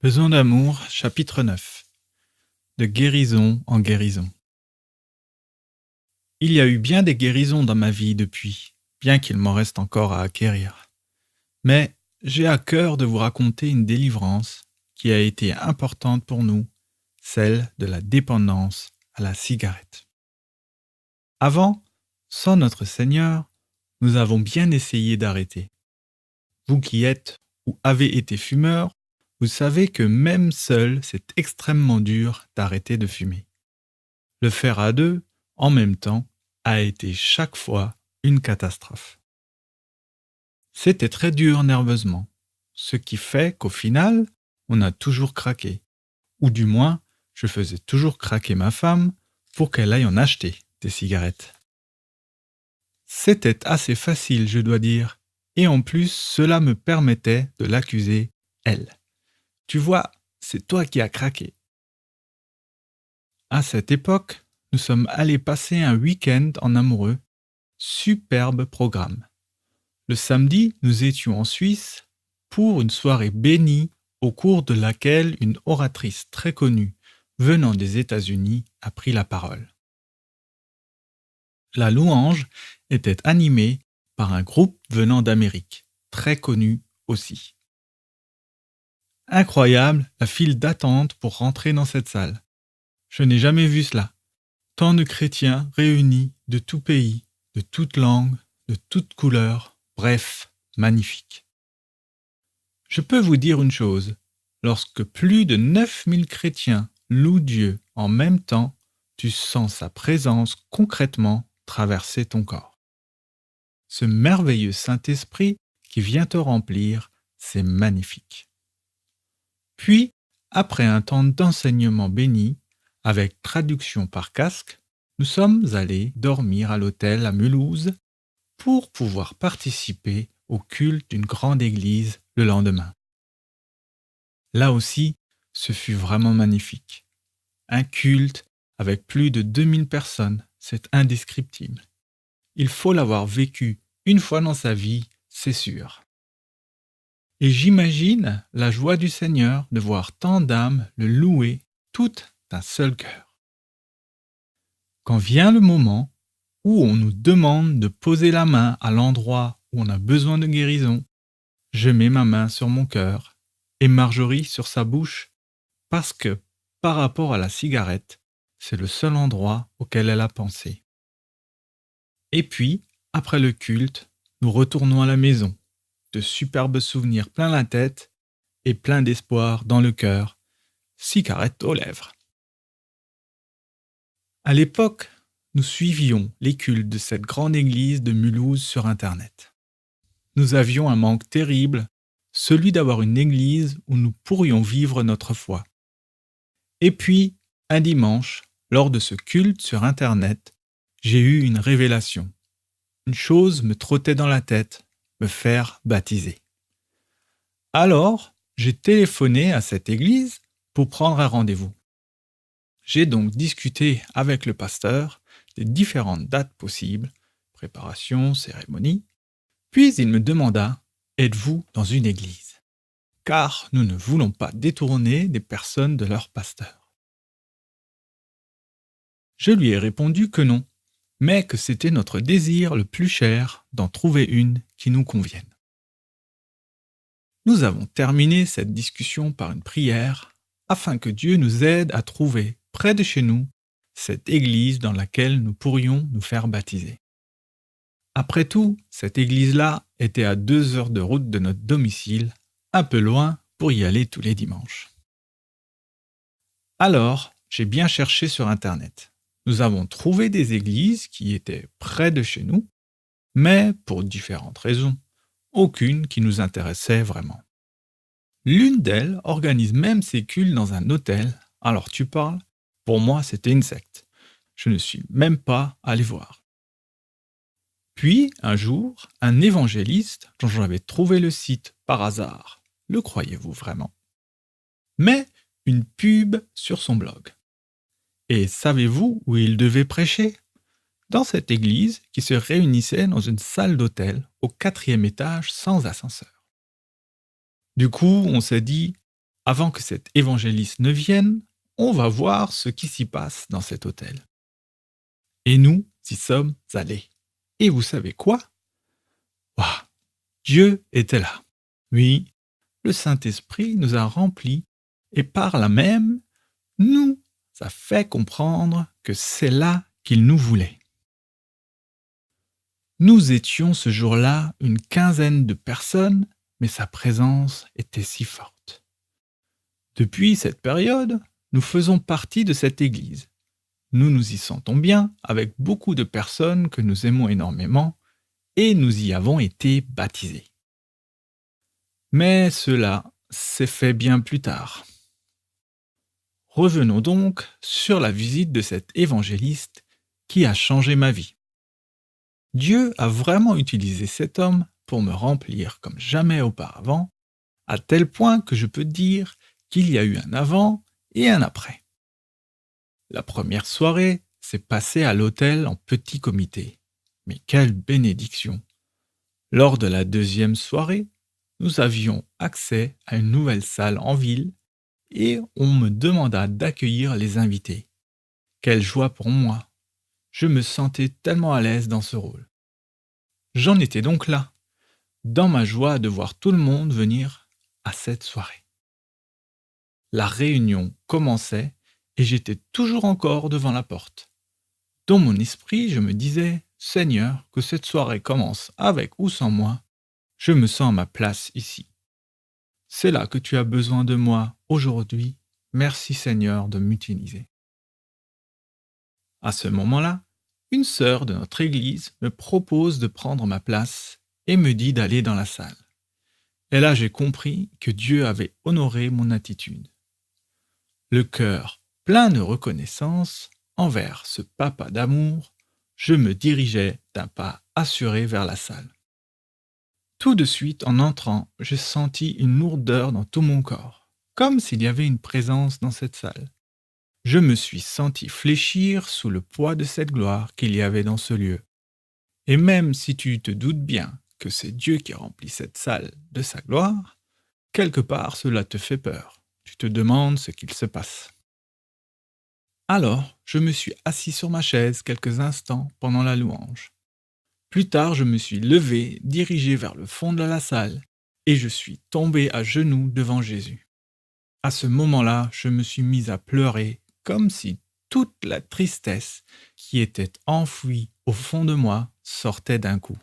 Besoin d'amour, chapitre 9. De guérison en guérison. Il y a eu bien des guérisons dans ma vie depuis, bien qu'il m'en reste encore à acquérir. Mais j'ai à cœur de vous raconter une délivrance qui a été importante pour nous, celle de la dépendance à la cigarette. Avant, sans notre Seigneur, nous avons bien essayé d'arrêter. Vous qui êtes ou avez été fumeur, vous savez que même seul, c'est extrêmement dur d'arrêter de fumer. Le faire à deux, en même temps, a été chaque fois une catastrophe. C'était très dur nerveusement, ce qui fait qu'au final, on a toujours craqué. Ou du moins, je faisais toujours craquer ma femme pour qu'elle aille en acheter des cigarettes. C'était assez facile, je dois dire, et en plus, cela me permettait de l'accuser, elle. Tu vois, c'est toi qui as craqué. À cette époque, nous sommes allés passer un week-end en amoureux. Superbe programme. Le samedi, nous étions en Suisse pour une soirée bénie au cours de laquelle une oratrice très connue venant des États-Unis a pris la parole. La louange était animée par un groupe venant d'Amérique, très connu aussi. Incroyable la file d'attente pour rentrer dans cette salle. Je n'ai jamais vu cela. Tant de chrétiens réunis de tout pays, de toutes langues, de toutes couleurs, bref, magnifique. Je peux vous dire une chose, lorsque plus de 9000 chrétiens louent Dieu en même temps, tu sens sa présence concrètement traverser ton corps. Ce merveilleux Saint-Esprit qui vient te remplir, c'est magnifique. Puis, après un temps d'enseignement béni, avec traduction par casque, nous sommes allés dormir à l'hôtel à Mulhouse pour pouvoir participer au culte d'une grande église le lendemain. Là aussi, ce fut vraiment magnifique. Un culte avec plus de 2000 personnes, c'est indescriptible. Il faut l'avoir vécu une fois dans sa vie, c'est sûr. Et j'imagine la joie du Seigneur de voir tant d'âmes le louer toutes d'un seul cœur. Quand vient le moment où on nous demande de poser la main à l'endroit où on a besoin de guérison, je mets ma main sur mon cœur et Marjorie sur sa bouche parce que, par rapport à la cigarette, c'est le seul endroit auquel elle a pensé. Et puis, après le culte, nous retournons à la maison, de superbes souvenirs plein la tête et plein d'espoir dans le cœur, cigarette aux lèvres. À l'époque, nous suivions les cultes de cette grande église de Mulhouse sur Internet. Nous avions un manque terrible, celui d'avoir une église où nous pourrions vivre notre foi. Et puis, un dimanche, lors de ce culte sur Internet, j'ai eu une révélation. Une chose me trottait dans la tête, me faire baptiser. Alors, j'ai téléphoné à cette église pour prendre un rendez-vous. J'ai donc discuté avec le pasteur des différentes dates possibles, préparation, cérémonie, puis il me demanda « Êtes-vous dans une église ?» Car nous ne voulons pas détourner des personnes de leur pasteur. Je lui ai répondu que non, mais que c'était notre désir le plus cher d'en trouver une qui nous convienne. Nous avons terminé cette discussion par une prière afin que Dieu nous aide à trouver près de chez nous cette église dans laquelle nous pourrions nous faire baptiser. Après tout, cette église-là était à 2 heures de route de notre domicile, un peu loin pour y aller tous les dimanches. Alors, j'ai bien cherché sur Internet. Nous avons trouvé des églises qui étaient près de chez nous, mais pour différentes raisons, aucune qui nous intéressait vraiment. L'une d'elles organise même ses cultes dans un hôtel, alors tu parles, pour moi c'était une secte. Je ne suis même pas allé voir. Puis, un jour, un évangéliste dont j'avais trouvé le site par hasard, le croyez-vous vraiment, met une pub sur son blog. Et savez-vous où il devait prêcher ? Dans cette église qui se réunissait dans une salle d'hôtel au 4e étage sans ascenseur. Du coup, on s'est dit avant que cet évangéliste ne vienne, on va voir ce qui s'y passe dans cet hôtel. Et nous y sommes allés. Et vous savez quoi? Waouh, Dieu était là. Oui, le Saint-Esprit nous a remplis et par là même, nous a fait comprendre que c'est là qu'il nous voulait. Nous étions ce jour-là une quinzaine de personnes, mais sa présence était si forte. Depuis cette période, nous faisons partie de cette église. Nous nous y sentons bien avec beaucoup de personnes que nous aimons énormément et nous y avons été baptisés. Mais cela s'est fait bien plus tard. Revenons donc sur la visite de cet évangéliste qui a changé ma vie. Dieu a vraiment utilisé cet homme pour me remplir comme jamais auparavant, à tel point que je peux dire qu'il y a eu un avant et un après. La première soirée s'est passée à l'hôtel en petit comité. Mais quelle bénédiction! Lors de la deuxième soirée, nous avions accès à une nouvelle salle en ville et on me demanda d'accueillir les invités. Quelle joie pour moi! Je me sentais tellement à l'aise dans ce rôle. J'en étais donc là, dans ma joie de voir tout le monde venir à cette soirée. La réunion commençait et j'étais toujours encore devant la porte. Dans mon esprit, je me disais, Seigneur, que cette soirée commence avec ou sans moi, je me sens à ma place ici. C'est là que tu as besoin de moi aujourd'hui. Merci Seigneur de m'utiliser. À ce moment-là, une sœur de notre église me propose de prendre ma place et me dit d'aller dans la salle. Et là, j'ai compris que Dieu avait honoré mon attitude. Le cœur plein de reconnaissance envers ce papa d'amour, je me dirigeais d'un pas assuré vers la salle. Tout de suite, en entrant, j'ai senti une lourdeur dans tout mon corps, comme s'il y avait une présence dans cette salle. Je me suis senti fléchir sous le poids de cette gloire qu'il y avait dans ce lieu. Et même si tu te doutes bien que c'est Dieu qui remplit cette salle de sa gloire, quelque part cela te fait peur. Tu te demandes ce qu'il se passe. Alors, je me suis assis sur ma chaise quelques instants pendant la louange. Plus tard, je me suis levé, dirigé vers le fond de la salle, et je suis tombé à genoux devant Jésus. À ce moment-là, je me suis mis à pleurer comme si toute la tristesse qui était enfouie au fond de moi sortait d'un coup.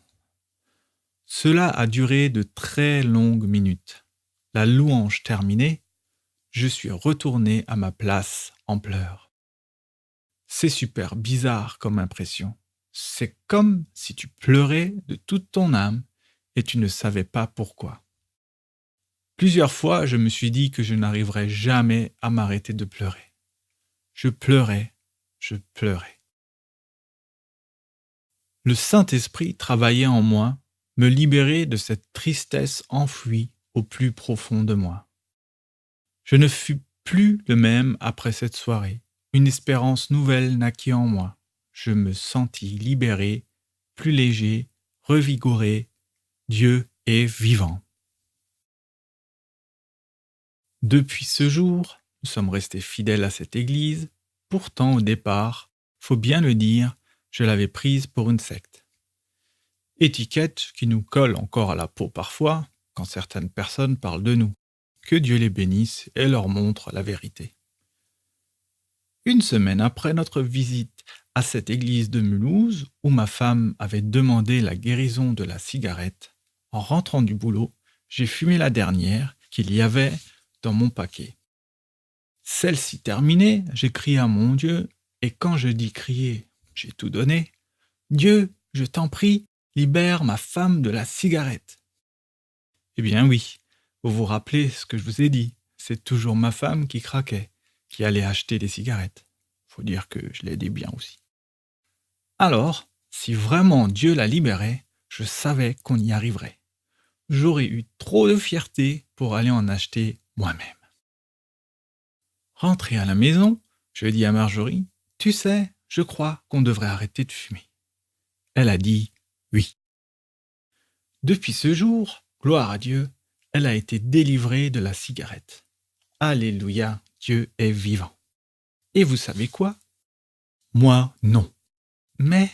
Cela a duré de très longues minutes. La louange terminée, je suis retourné à ma place en pleurs. C'est super bizarre comme impression. C'est comme si tu pleurais de toute ton âme et tu ne savais pas pourquoi. Plusieurs fois, je me suis dit que je n'arriverais jamais à m'arrêter de pleurer. Je pleurais. Le Saint-Esprit travaillait en moi, me libérait de cette tristesse enfouie au plus profond de moi. Je ne fus plus le même après cette soirée. Une espérance nouvelle naquit en moi. Je me sentis libéré, plus léger, revigoré. Dieu est vivant. Depuis ce jour, nous sommes restés fidèles à cette église. Pourtant, au départ, faut bien le dire, je l'avais prise pour une secte. Étiquette qui nous colle encore à la peau parfois quand certaines personnes parlent de nous. Que Dieu les bénisse et leur montre la vérité. Une semaine après notre visite à cette église de Mulhouse, où ma femme avait demandé la guérison de la cigarette, en rentrant du boulot, j'ai fumé la dernière qu'il y avait dans mon paquet. Celle-ci terminée, j'ai crié à mon Dieu, et quand je dis crier, j'ai tout donné. Dieu, je t'en prie, libère ma femme de la cigarette. Eh bien oui, vous vous rappelez ce que je vous ai dit, c'est toujours ma femme qui craquait, qui allait acheter des cigarettes. Faut dire que je l'aidais bien aussi. Alors, si vraiment Dieu la libérait, je savais qu'on y arriverait. J'aurais eu trop de fierté pour aller en acheter moi-même. Rentré à la maison, je dis à Marjorie, « Tu sais, je crois qu'on devrait arrêter de fumer. » Elle a dit « Oui. » Depuis ce jour, gloire à Dieu, elle a été délivrée de la cigarette. Alléluia, Dieu est vivant. Et vous savez quoi? Moi, non. Mais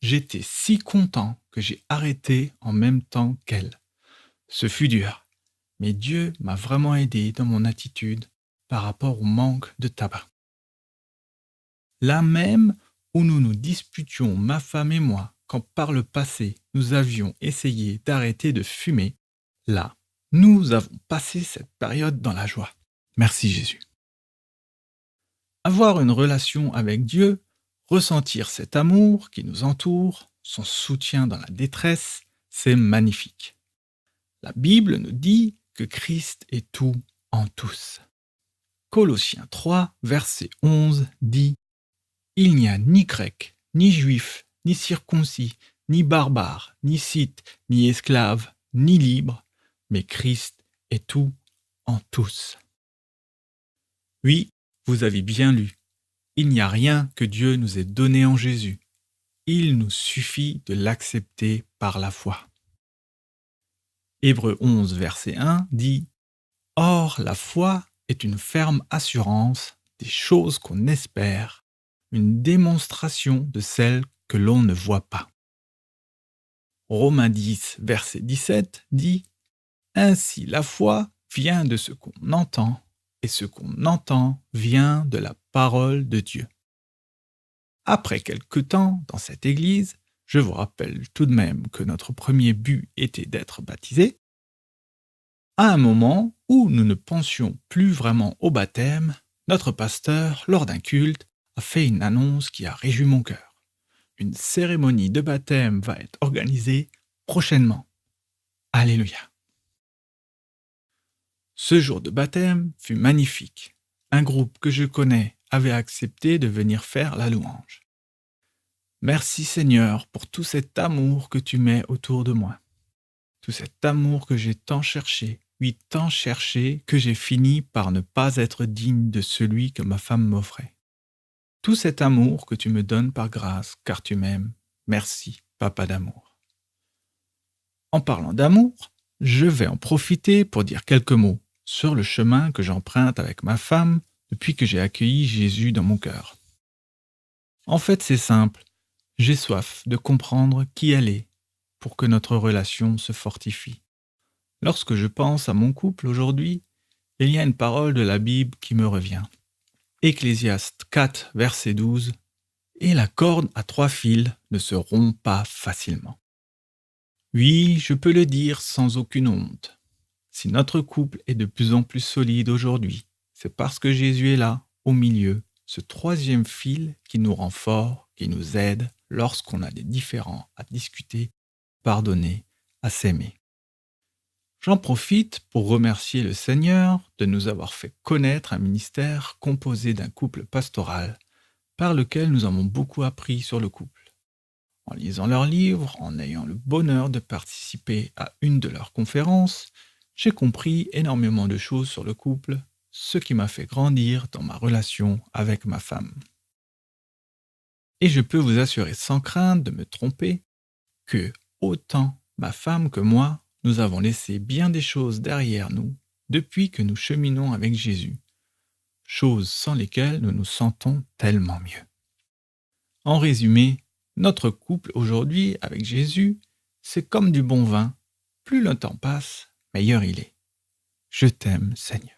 j'étais si content que j'ai arrêté en même temps qu'elle. Ce fut dur, mais Dieu m'a vraiment aidé dans mon attitude par rapport au manque de tabac. Là même où nous nous disputions, ma femme et moi, quand par le passé nous avions essayé d'arrêter de fumer, là, nous avons passé cette période dans la joie. Merci Jésus. Avoir une relation avec Dieu, ressentir cet amour qui nous entoure, son soutien dans la détresse, c'est magnifique. La Bible nous dit que Christ est tout en tous. Colossiens 3, verset 11 dit « Il n'y a ni grec, ni juif, ni circoncis, ni barbare, ni scythe, ni esclave, ni libre, mais Christ est tout en tous. » Oui, vous avez bien lu. Il n'y a rien que Dieu nous ait donné en Jésus. Il nous suffit de l'accepter par la foi. Hébreux 11, verset 1 dit « Or, la foi est une ferme assurance des choses qu'on espère, une démonstration de celles que l'on ne voit pas. » Romains 10, verset 17 dit « Ainsi la foi vient de ce qu'on entend, et ce qu'on entend vient de la parole de Dieu. » Après quelque temps dans cette église, je vous rappelle tout de même que notre premier but était d'être baptisés, à un moment où nous ne pensions plus vraiment au baptême, notre pasteur, lors d'un culte, a fait une annonce qui a réjoui mon cœur. Une cérémonie de baptême va être organisée prochainement. Alléluia. Ce jour de baptême fut magnifique. Un groupe que je connais avait accepté de venir faire la louange. Merci Seigneur pour tout cet amour que tu mets autour de moi. Tout cet amour que j'ai tant cherché, oui tant cherché que j'ai fini par ne pas être digne de celui que ma femme m'offrait. Tout cet amour que tu me donnes par grâce, car tu m'aimes. Merci, Papa d'amour. En parlant d'amour, je vais en profiter pour dire quelques mots sur le chemin que j'emprunte avec ma femme depuis que j'ai accueilli Jésus dans mon cœur. En fait, c'est simple. J'ai soif de comprendre qui elle est pour que notre relation se fortifie. Lorsque je pense à mon couple aujourd'hui, il y a une parole de la Bible qui me revient. Ecclésiaste 4, verset 12. « Et la corde à 3 fils ne se rompt pas facilement. » Oui, je peux le dire sans aucune honte. Si notre couple est de plus en plus solide aujourd'hui, c'est parce que Jésus est là, au milieu, ce 3e fil qui nous rend forts, qui nous aide lorsqu'on a des différends à discuter, pardonner, à s'aimer. J'en profite pour remercier le Seigneur de nous avoir fait connaître un ministère composé d'un couple pastoral par lequel nous avons beaucoup appris sur le couple. En lisant leurs livres, en ayant le bonheur de participer à une de leurs conférences, j'ai compris énormément de choses sur le couple, ce qui m'a fait grandir dans ma relation avec ma femme. Et je peux vous assurer sans crainte de me tromper que autant ma femme que moi, nous avons laissé bien des choses derrière nous depuis que nous cheminons avec Jésus, choses sans lesquelles nous nous sentons tellement mieux. En résumé, notre couple aujourd'hui avec Jésus, c'est comme du bon vin. Plus le temps passe, meilleur il est. Je t'aime, Seigneur.